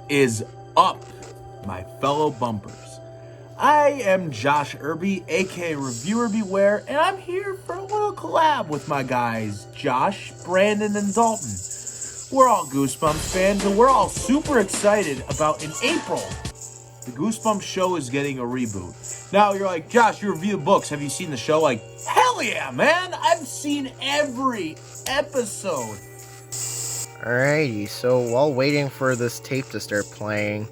is up, my fellow bumpers? I am Josh Irby, aka Reviewer Beware, and I'm here for a little collab with my guys, Josh, Brandon, and Dalton. We're all Goosebumps fans, and we're all super excited about in April, the Goosebumps show is getting a reboot. Now you're like, Josh, you review books. Have you seen the show? Like, hell yeah, man! I've seen every episode. Alrighty, so while waiting for this tape to start playing,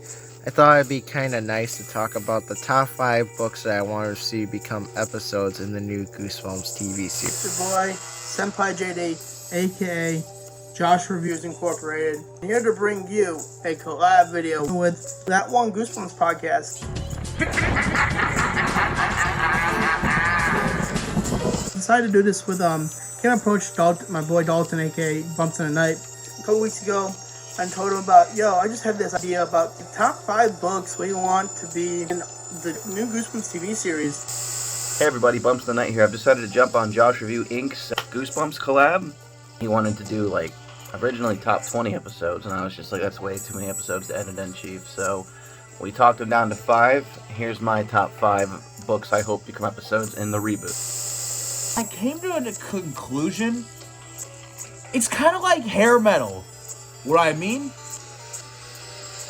I thought it'd be kind of nice to talk about the top 5 books that I want to see become episodes in the new Goosebumps TV series. It's your boy, Senpai JD, aka Josh Reviews Incorporated. I'm here to bring you a collab video with That One Goosebumps podcast. Decided to do this with Ken approached Dalton, my boy Dalton, aka Bumps in the Night, a couple weeks ago, and told him about, I just had this idea about the top 5 books we want to be in the new Goosebumps TV series. Hey everybody, Bumps in the Night here. I've decided to jump on Josh Review Inc.'s Goosebumps collab. He wanted to do originally top 20 episodes, and I was just like, that's way too many episodes to edit in chief. So we talked him down to 5. Here's my top 5 books I hope become episodes in the reboot. I came to a conclusion. It's kind of like hair metal. What I mean?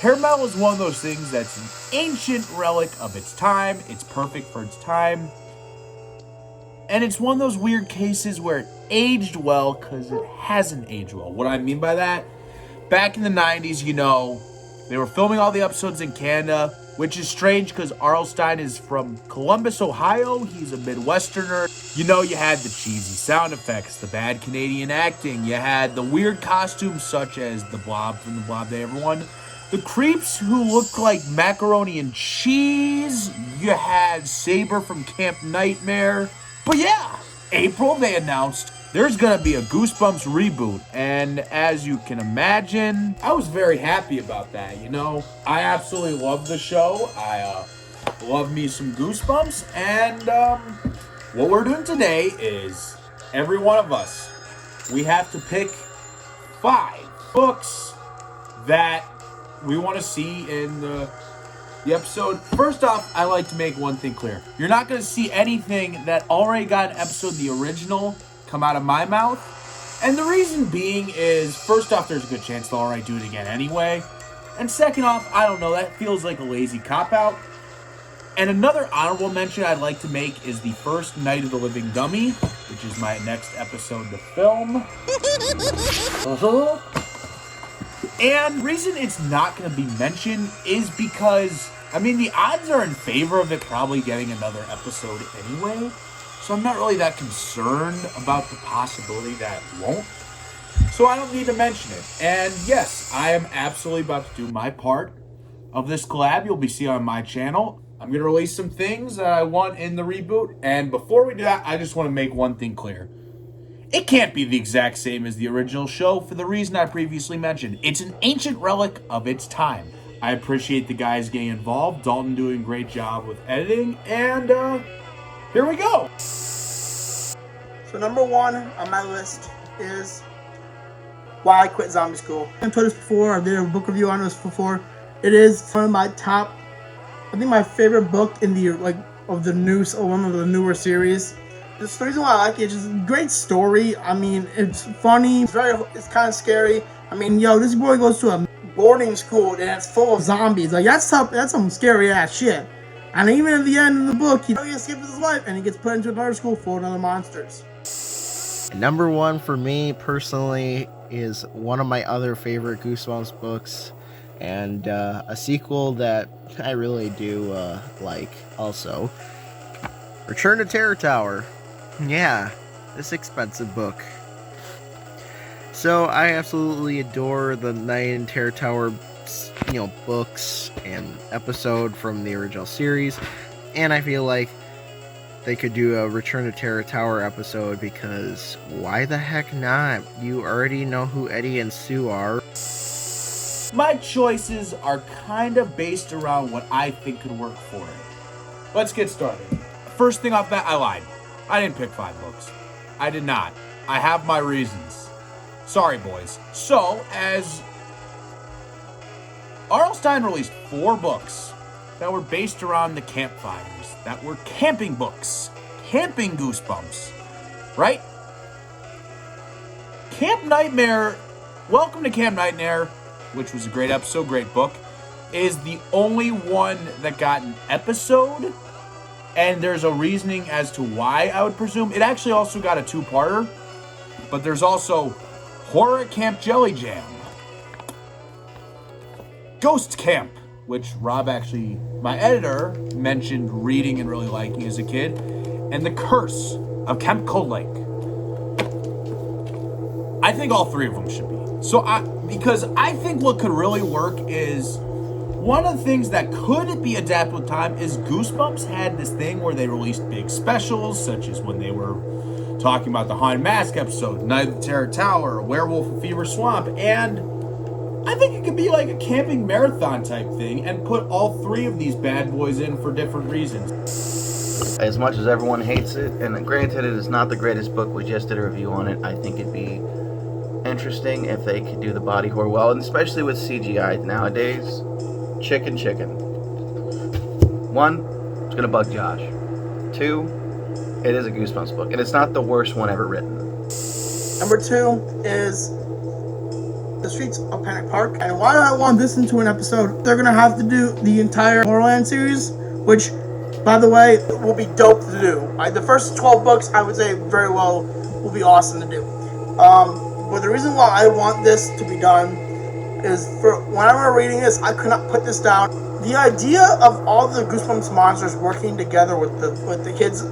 Hair metal is one of those things that's an ancient relic of its time. It's perfect for its time. And it's one of those weird cases where it aged well because it hasn't aged well. What I mean by that? Back in the 90s, they were filming all the episodes in Canada, which is strange because Arlstein is from Columbus, Ohio. He's a Midwesterner. You had the cheesy sound effects, the bad Canadian acting. You had the weird costumes such as the Blob from the Blob Day Everyone. The creeps who looked like macaroni and cheese. You had Saber from Camp Nightmare. But yeah, April they announced there's gonna be a Goosebumps reboot, and as you can imagine, I was very happy about that. I absolutely love the show. I love me some Goosebumps, and what we're doing today is every one of us, we have to pick 5 books that we want to see in the episode. First off, I like to make one thing clear. You're not going to see anything that already got an episode, the original, come out of my mouth. And the reason being is, first off, there's a good chance they'll already do it again anyway. And second off, I don't know, that feels like a lazy cop-out. And another honorable mention I'd like to make is the first Night of the Living Dummy, which is my next episode to film. And the reason it's not going to be mentioned is because, the odds are in favor of it probably getting another episode anyway. So I'm not really that concerned about the possibility that it won't. So I don't need to mention it. And yes, I am absolutely about to do my part of this collab. You'll be seeing on my channel. I'm going to release some things that I want in the reboot. And before we do that, I just want to make one thing clear. It can't be the exact same as the original show for the reason I previously mentioned. It's an ancient relic of its time. I appreciate the guys getting involved, Dalton doing a great job with editing, and here we go. So number 1 on my list is Why I Quit Zombie School. I've told this before, I did a book review on this before. It is one of my top, my favorite book in the of the news, or one of the newer series. The reason why I like it is just a great story. It's funny. It's kind of scary. This boy goes to a boarding school and it's full of zombies. That's some scary ass shit. And even at the end of the book, he escapes his life and he gets put into another school full of other monsters. Number 1 for me personally is one of my other favorite Goosebumps books, and a sequel that I really do like also. Return to Terror Tower. Yeah, this expensive book. So I absolutely adore the Night in Terror Tower, books and episode from the original series, and I feel like they could do a Return to Terror Tower episode because why the heck not? You already know who Eddie and Sue are. My choices are kind of based around what I think could work for it. Let's get started. First thing off that, I lied. I didn't pick 5 books. I did not. I have my reasons. Sorry, boys. So, as R.L. Stine released 4 books that were based around the campfires, that were camping books, camping Goosebumps, right? Camp Nightmare, Welcome to Camp Nightmare, which was a great episode, great book, is the only one that got an episode, and there's a reasoning as to why, I would presume. It actually also got a 2-parter, but there's also Horror at Camp Jelly Jam, Ghost Camp, which Rob actually, my editor, mentioned reading and really liking as a kid, and The Curse of Camp Cold Lake. I think all 3 of them should be. Because I think what could really work is, one of the things that could be adapted with time is Goosebumps had this thing where they released big specials, such as when they were talking about the Haunted Mask episode, Night of the Terror Tower, Werewolf of Fever Swamp, and I think it could be like a camping marathon type thing and put all 3 of these bad boys in for different reasons. As much as everyone hates it, and granted it is not the greatest book, we just did a review on it, I think it'd be interesting if they could do the body horror well, and especially with CGI nowadays. Chicken. 1, it's gonna bug Josh. 2, it is a Goosebumps book, and it's not the worst one ever written. Number 2 is The Streets of Panic Park. And why do I want this into an episode? They're gonna have to do the entire Horrorland series, which, by the way, will be dope to do. The first 12 books, I would say, very well, will be awesome to do. But the reason why I want this to be done is, for when I was reading this, I could not put this down. The idea of all the Goosebumps monsters working together with the kids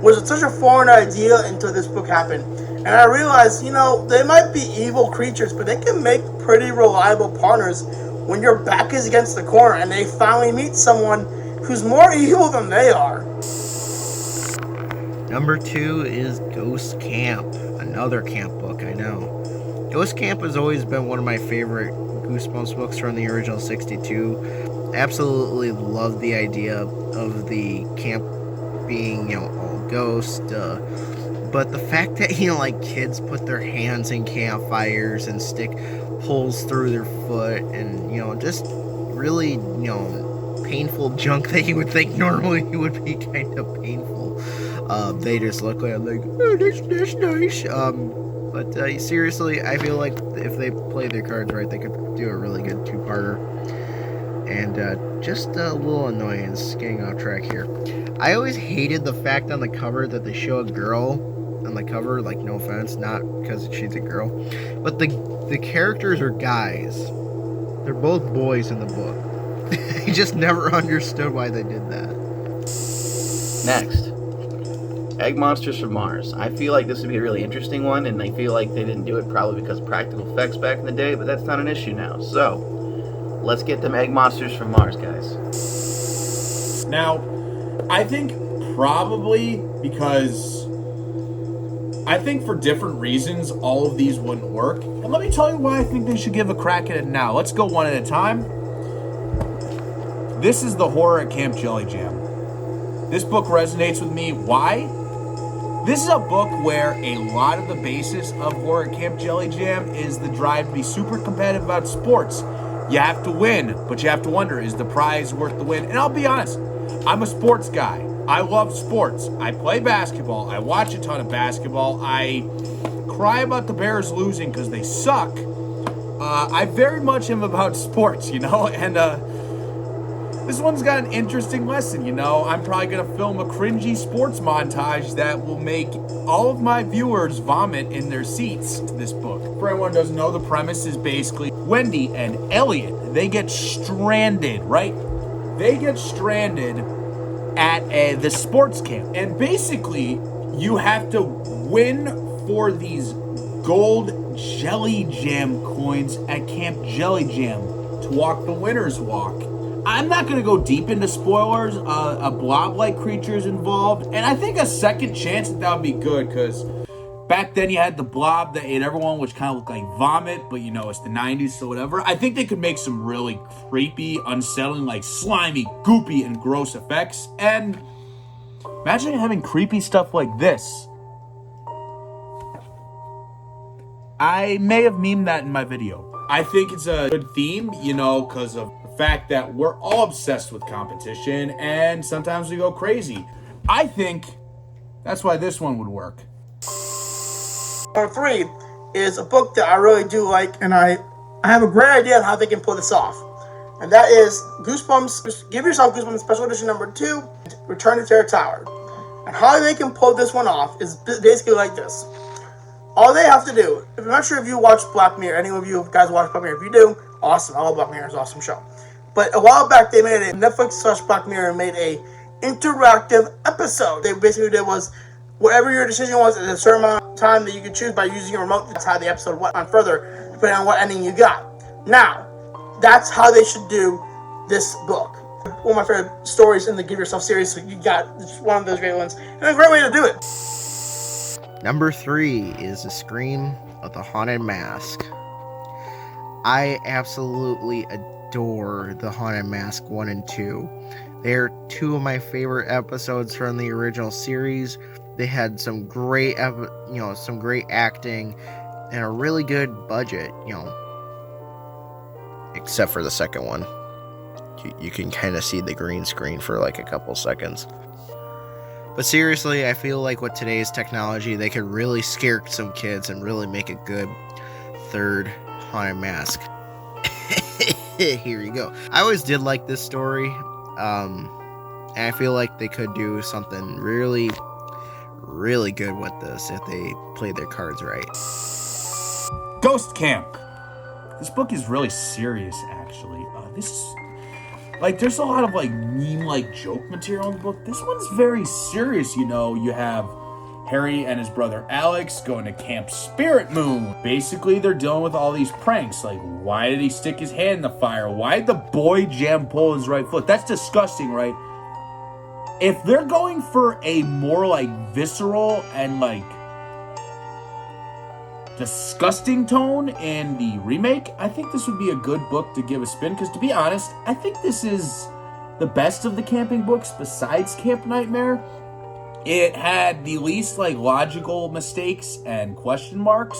was such a foreign idea until this book happened. And I realized, they might be evil creatures, but they can make pretty reliable partners when your back is against the corner and they finally meet someone who's more evil than they are. Number 2 is Ghost Camp, another camp book, I know. Ghost Camp has always been one of my favorite Goosebumps books from the original 62. Absolutely love the idea of the camp being, all ghosts. But the fact that, kids put their hands in campfires and stick holes through their foot and, just really, painful junk that you would think normally would be kind of painful. They just look like, oh, that's nice. But seriously, I feel like if they play their cards right, they could do a really good 2-parter. And just a little annoyance, getting off track here. I always hated the fact on the cover that they show a girl on the cover, no offense, not because she's a girl, but the characters are guys. They're both boys in the book. I just never understood why they did that. Next, Egg Monsters from Mars. I feel like this would be a really interesting one, and I feel like they didn't do it probably because of practical effects back in the day, but that's not an issue now. So, let's get them Egg Monsters from Mars, guys. Now, I think probably because I think for different reasons all of these wouldn't work. And let me tell you why I think they should give a crack at it now. Let's go one at a time. This is the Horror at Camp Jelly Jam. This book resonates with me. Why? This is a book where a lot of the basis of Horror at Camp Jelly Jam is the drive to be super competitive about sports. You have to win, but you have to wonder, is the prize worth the win? And I'll be honest, I'm a sports guy. I love sports. I play basketball. I watch a ton of basketball. I cry about the Bears losing because they suck. I very much am about sports, and this one's got an interesting lesson, I'm probably going to film a cringy sports montage that will make all of my viewers vomit in their seats to this book. For anyone who doesn't know, the premise is basically Wendy and Elliot, they get stranded, right? They get stranded at the sports camp. And basically, you have to win for these gold jelly jam coins at Camp Jelly Jam to walk the winner's walk. I'm not going to go deep into spoilers. A blob-like creature is involved. And I think a second chance that would be good because back then you had the blob that ate everyone, which kind of looked like vomit. But, it's the 90s, so whatever. I think they could make some really creepy, unsettling, slimy, goopy, and gross effects. And imagine having creepy stuff like this. I may have memed that in my video. I think it's a good theme, because of the fact that we're all obsessed with competition and sometimes we go crazy. I think that's why this one would work. Number 3 is a book that I really do like, and I have a great idea on how they can pull this off. And that is Goosebumps. Give Yourself Goosebumps Special Edition number 2, Return to Terror Tower. And how they can pull this one off is basically like this. All they have to do, I'm not sure if you watch Black Mirror, any of you guys watch Black Mirror. If you do, awesome. I love Black Mirror. It's an awesome show. But a while back, they made a Netflix/Black Mirror made a interactive episode. They basically did was whatever your decision was at a certain amount of time that you could choose by using your remote. That's how the episode went on further, depending on what ending you got. Now, that's how they should do this book. One of my favorite stories in the Give Yourself series. So you got one of those great ones, and a great way to do it. Number 3 is The Scream of the Haunted Mask. I absolutely adore The Haunted Mask 1 and 2. They're 2 of my favorite episodes from the original series. They had some great, some great acting and a really good budget, except for the second one. You can kind of see the green screen for like a couple seconds. But seriously, I feel like with today's technology, they could really scare some kids and really make a good third Haunted Mask. Here you go. I always did like this story. And I feel like they could do something really, really good with this if they played their cards right. Ghost Camp. This book is really serious, actually. There's a lot of meme joke material in the book. This one's very serious. You have Harry and his brother Alex going to Camp Spirit Moon. Basically, they're dealing with all these pranks. Like, why did he stick his hand in the fire? Why did the boy jam pull his right foot? That's disgusting, right? If they're going for a more visceral and disgusting tone in the remake, I think this would be a good book to give a spin, because to be honest, I think this is the best of the camping books besides Camp Nightmare. It had the least logical mistakes and question marks,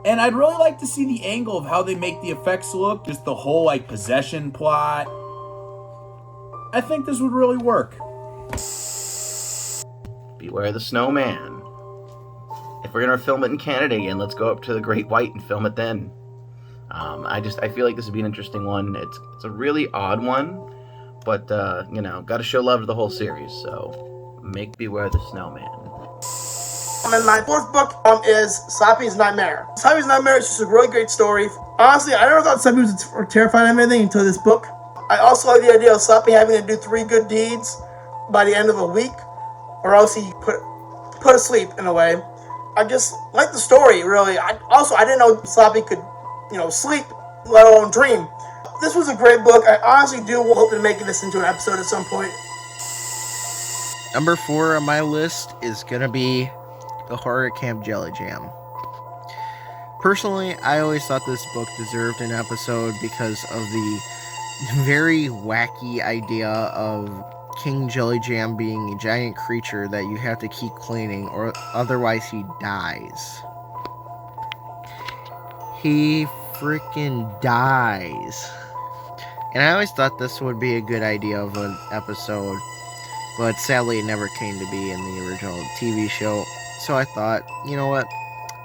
and I'd really like to see the angle of how they make the effects look, just the whole possession plot. I think this would really work. Beware the Snowman. If we're gonna film it in Canada again, let's go up to the Great White and film it then. I feel like this would be an interesting one. It's a really odd one, but got to show love to the whole series. So make Beware the Snowman. And my 4th book is Slappy's Nightmare. Slappy's Nightmare is just a really great story. Honestly, I never thought Slappy was terrified of anything until this book. I also like the idea of Slappy having to do 3 good deeds by the end of a week, or else he put asleep in a way. I just like the story, really. I didn't know Slappy could, sleep, let alone dream. This was a great book. I honestly do hope to make this into an episode at some point. Number 4 on my list is going to be The Horror Camp Jelly Jam. Personally, I always thought this book deserved an episode because of the very wacky idea of King Jelly Jam being a giant creature that you have to keep cleaning or otherwise he dies. He freaking dies. And I always thought this would be a good idea of an episode, but sadly it never came to be in the original TV show. So I thought, you know what,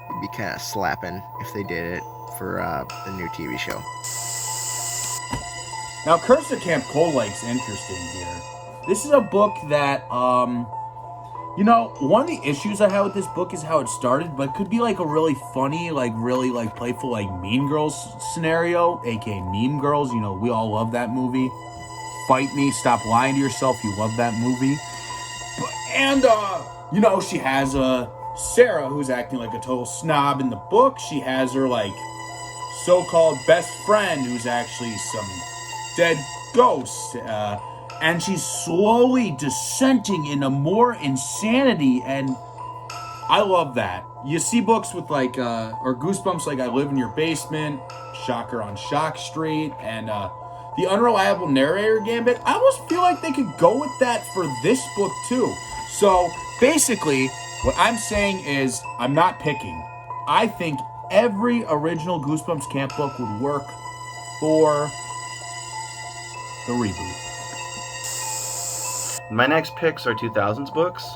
it'd be kind of slapping if they did it for the new TV show. Now, Curse of Camp Cold Lake's interesting here. This is a book that, one of the issues I have with this book is how it started, but it could be a really funny, really playful, Mean Girls scenario, aka Meme Girls. We all love that movie. Fight Me, Stop Lying to Yourself. You love that movie. She has Sarah, who's acting like a total snob in the book. She has her, so-called best friend, who's actually some dead ghost. And she's slowly descending into more insanity, and I love that. You see books with or Goosebumps like I Live in Your Basement, Shocker on Shock Street, and The Unreliable Narrator Gambit. I almost feel like they could go with that for this book too. So basically, what I'm saying is I'm not picking. I think every original Goosebumps camp book would work for the reboot. My next picks are 2000s books.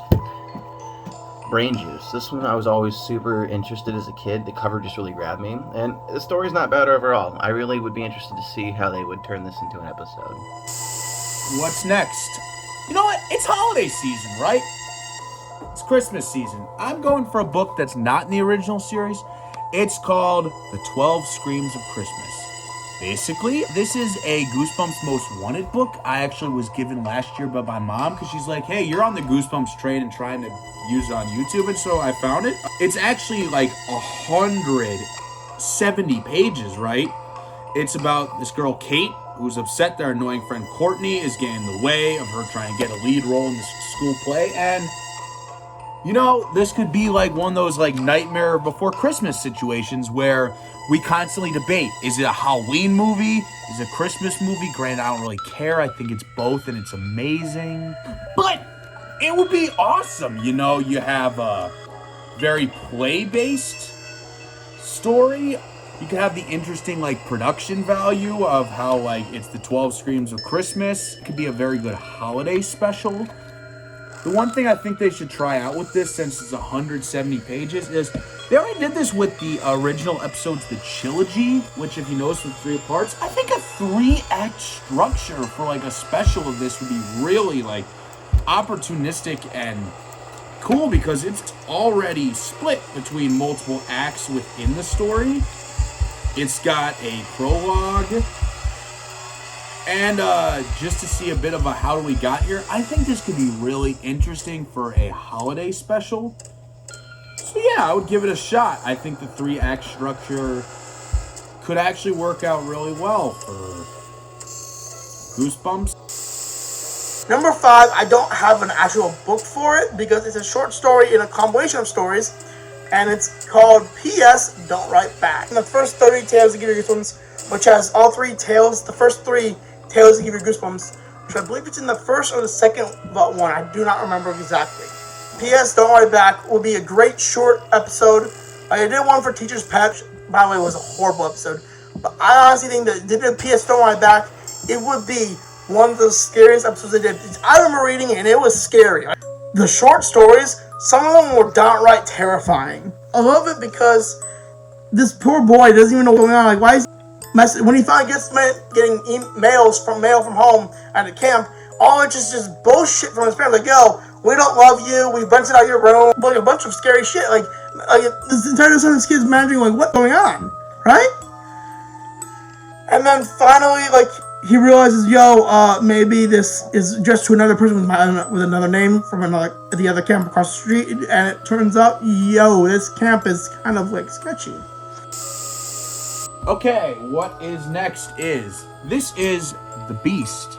Brain Juice. This one I was always super interested as a kid. The cover just really grabbed me. And the story's not bad overall. I really would be interested to see how they would turn this into an episode. What's next? You know what? It's holiday season, right? It's Christmas season. I'm going for a book that's not in the original series. It's called The 12 Screams of Christmas. Basically, this is a Goosebumps Most Wanted book. I actually was given last year by my mom because she's like, hey, you're on the Goosebumps train and trying to use it on YouTube, and so I found it. It's actually like 170 pages, right? It's about this girl, Kate, who's upset that her annoying friend Courtney is getting in the way of her trying to get a lead role in this school play, and you know, this could be like one of those like Nightmare Before Christmas situations where we constantly debate, is it a Halloween movie? Is it a Christmas movie? Granted, I don't really care. I think it's both and it's amazing. But it would be awesome, you know, you have a very play-based story. You could have the interesting like production value of how like it's the 12 Screams of Christmas. It could be a very good holiday special. The one thing I think they should try out with this, since it's 170 pages, is they already did this with the original episodes, the trilogy, which if you notice with 3 parts, I think a 3-act structure for like a special of this would be really like opportunistic and cool because it's already split between multiple acts within the story. It's got a prologue. And just to see a bit of a how do we got here, I think this could be really interesting for a holiday special. So yeah, I would give it a shot. I think the 3-act structure could actually work out really well for Goosebumps. Number 5, I don't have an actual book for it because it's a short story in a compilation of stories, and it's called P.S. Don't Write Back. And the first 30 tales to give you Goosebumps, which has all 3 tales, the first 3 tales to give you Goosebumps, which I believe it's in the first or the second one. I do not remember exactly. P.S. Don't Write Back will be a great short episode. I did one for Teacher's Pet. By the way, it was a horrible episode. But I honestly think that they did P.S. Don't Write Back, it would be one of the scariest episodes they did. I remember reading it and it was scary. The short stories, some of them were downright terrifying. I love it because this poor boy doesn't even know what's going on. Like, why is when he finally gets getting mail from home at the camp, all it's just bullshit from his parents. Like, yo, we don't love you. We rented out your room. Like a bunch of scary shit. Like this entire time, this kid's managing like what's going on, right? And then finally, like he realizes, yo, maybe this is just to another person with another name from the other camp across the street, and it turns out, yo, this camp is kind of like sketchy. Okay, what is next is, this is The Beast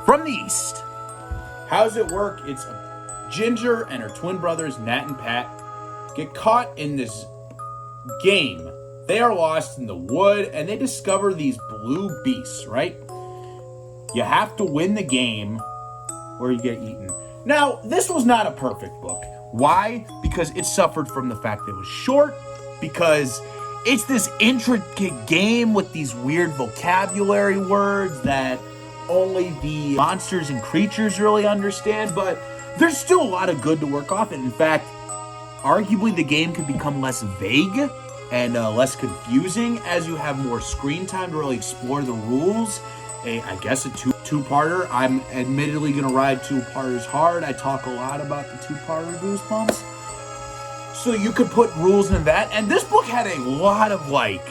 from the East. How does it work? It's Ginger and her twin brothers, Nat and Pat, get caught in this game. They are lost in the wood, and they discover these blue beasts, right? You have to win the game, or you get eaten. Now, this was not a perfect book. Why? Because it suffered from the fact that it was short, because it's this intricate game with these weird vocabulary words that only the monsters and creatures really understand, but there's still a lot of good to work off. And in fact, arguably the game could become less vague and less confusing as you have more screen time to really explore the rules. I guess a two-parter. I'm admittedly going to ride two-parters hard. I talk a lot about the two-parter Goosebumps. So you could put rules in that. And this book had a lot of, like,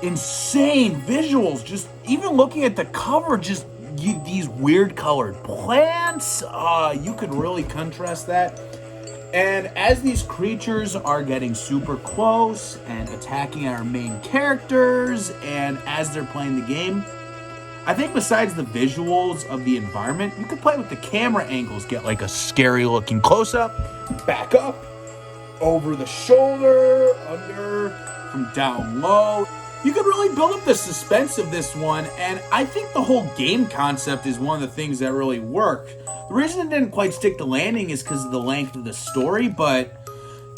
insane visuals. Just even looking at the cover, just these weird colored plants. You could really contrast that. And as these creatures are getting super close and attacking our main characters, and as they're playing the game, I think besides the visuals of the environment, you could play with the camera angles, get like a scary looking close-up, back up, over the shoulder, under, from down low. You could really build up the suspense of this one, and I think the whole game concept is one of the things that really worked. The reason it didn't quite stick the landing is because of the length of the story, but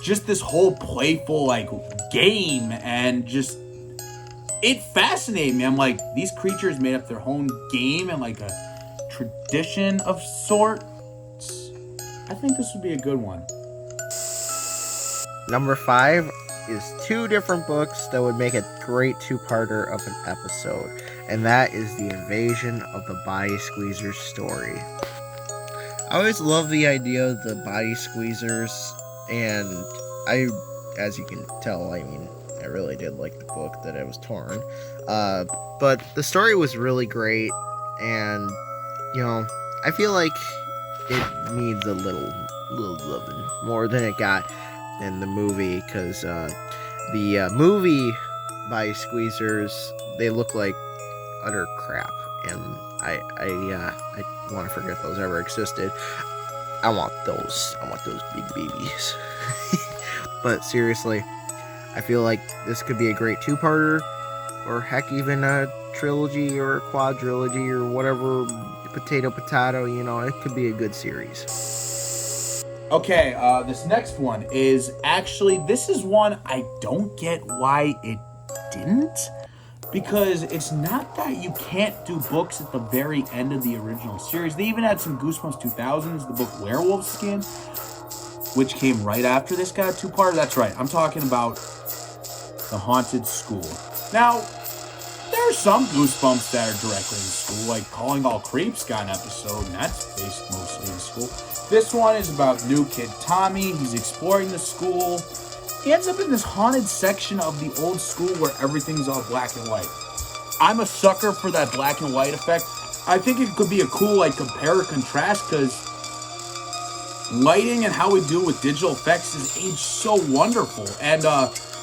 just this whole playful like game, and just it fascinated me. I'm like, these creatures made up their own game and like a tradition of sorts. I think this would be a good one. Number 5 is 2 different books that would make a great 2-parter of an episode, and that is The Invasion of the Body Squeezers story. I always love the idea of the Body Squeezers, and as you can tell, I mean, I really did like the book that I was torn. But the story was really great, and, you know, I feel like it needs a little loving more than it got in the movie, because the movie Body Squeezers, they look like utter crap, and I want to forget those ever existed. I want those big babies. But seriously, I feel like this could be a great 2-parter, or heck, even a trilogy or a quadrilogy or whatever, potato, you know, it could be a good series. Okay, this next one is actually, this is one I don't get why it didn't. Because it's not that you can't do books at the very end of the original series. They even had some Goosebumps 2000s, the book Werewolf Skin, which came right after this got a 2-parter. That's right, I'm talking about The Haunted School. Now, there are some Goosebumps that are directly in school, like Calling All Creeps got an episode, and that's based mostly in school. This one is about new kid Tommy. He's exploring the school. He ends up in this haunted section of the old school where everything's all black and white. I'm a sucker for that black and white effect. I think it could be a cool, like, compare or contrast, because lighting and how we do with digital effects has aged so wonderful. And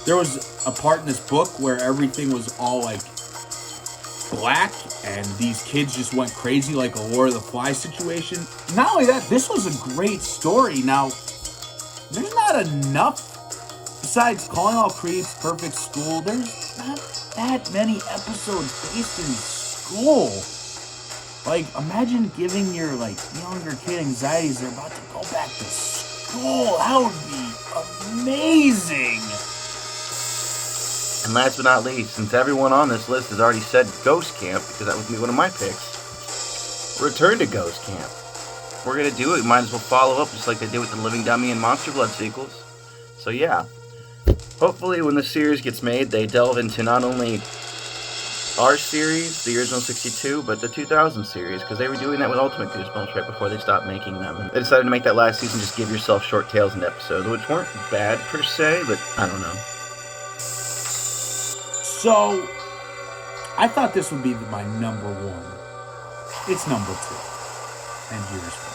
there was a part in this book where everything was all, like, black, and these kids just went crazy, like a Lord of the Flies situation. Not only that, this was a great story. Now, there's not enough. Besides Calling All Creeps, Perfect School, there's not that many episodes based in school. Like, imagine giving your, like, younger kid anxiety as they're about to go back to school. That would be amazing. And last but not least, since everyone on this list has already said Ghost Camp, because that would be one of my picks, return to Ghost Camp. If we're going to do it, we might as well follow up just like they did with the Living Dummy and Monster Blood sequels. So yeah. Hopefully when the series gets made, they delve into not only our series, the original 62, but the 2000 series, because they were doing that with Ultimate Goosebumps right before they stopped making them. And they decided to make that last season just give yourself short tales and episodes, which weren't bad per se, but I don't know. So, I thought this would be my number 1. It's number 2. And here's why.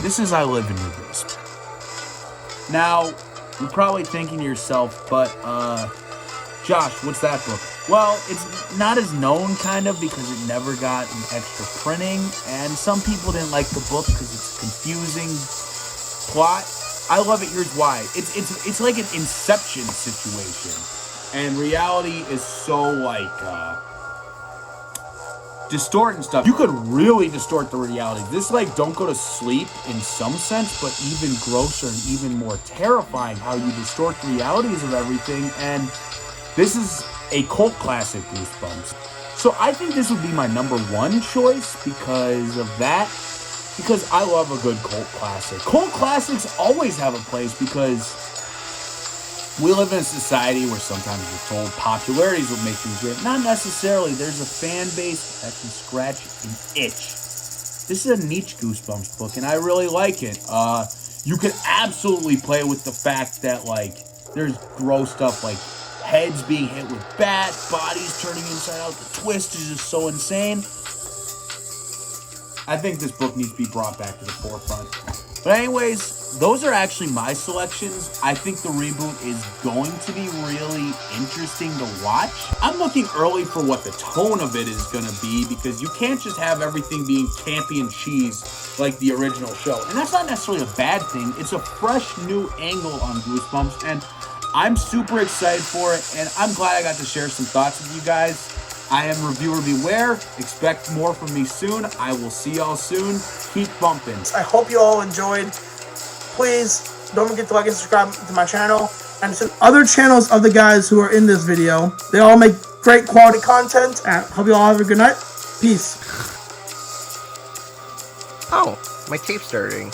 This is I Live in Your Basement. Now, you're probably thinking to yourself, but, Josh, what's that book? Well, it's not as known, kind of, because it never got an extra printing, and some people didn't like the book because it's a confusing plot. I love it. Here's why. It's like an Inception situation, and reality is so, like, distorting stuff. You could really distort the reality. This, like, don't go to sleep in some sense, but even grosser and even more terrifying how you distort the realities of everything. And this is a cult classic, Goosebumps. So I think this would be my number 1 choice because of that. Because I love a good cult classic. Cult classics always have a place because we live in a society where sometimes we're told popularity is what makes things great. Not necessarily. There's a fan base that can scratch an itch. This is a niche Goosebumps book, and I really like it. You could absolutely play with the fact that, like, there's gross stuff like heads being hit with bats, bodies turning inside out. The twist is just so insane. I think this book needs to be brought back to the forefront. But anyways, those are actually my selections. I think the reboot is going to be really interesting to watch. I'm looking early for what the tone of it is going to be, because you can't just have everything being campy and cheese like the original show. And that's not necessarily a bad thing. It's a fresh new angle on Goosebumps, and I'm super excited for it, and I'm glad I got to share some thoughts with you guys. I am Reviewer Beware. Expect more from me soon. I will see y'all soon. Keep bumping. I hope you all enjoyed. Please don't forget to like and subscribe to my channel and to other channels of the guys who are in this video. They all make great quality content. And hope you all have a good night. Peace. Oh, my tape's starting.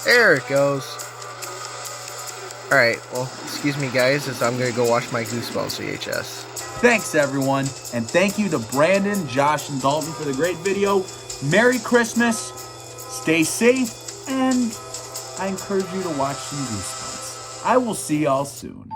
There it goes. Alright, well, excuse me guys, as I'm gonna go watch my Goosebumps VHS. Thanks, everyone. And thank you to Brandon, Josh, and Dalton for the great video. Merry Christmas. Stay safe. And I encourage you to watch some Goosebumps. I will see y'all soon.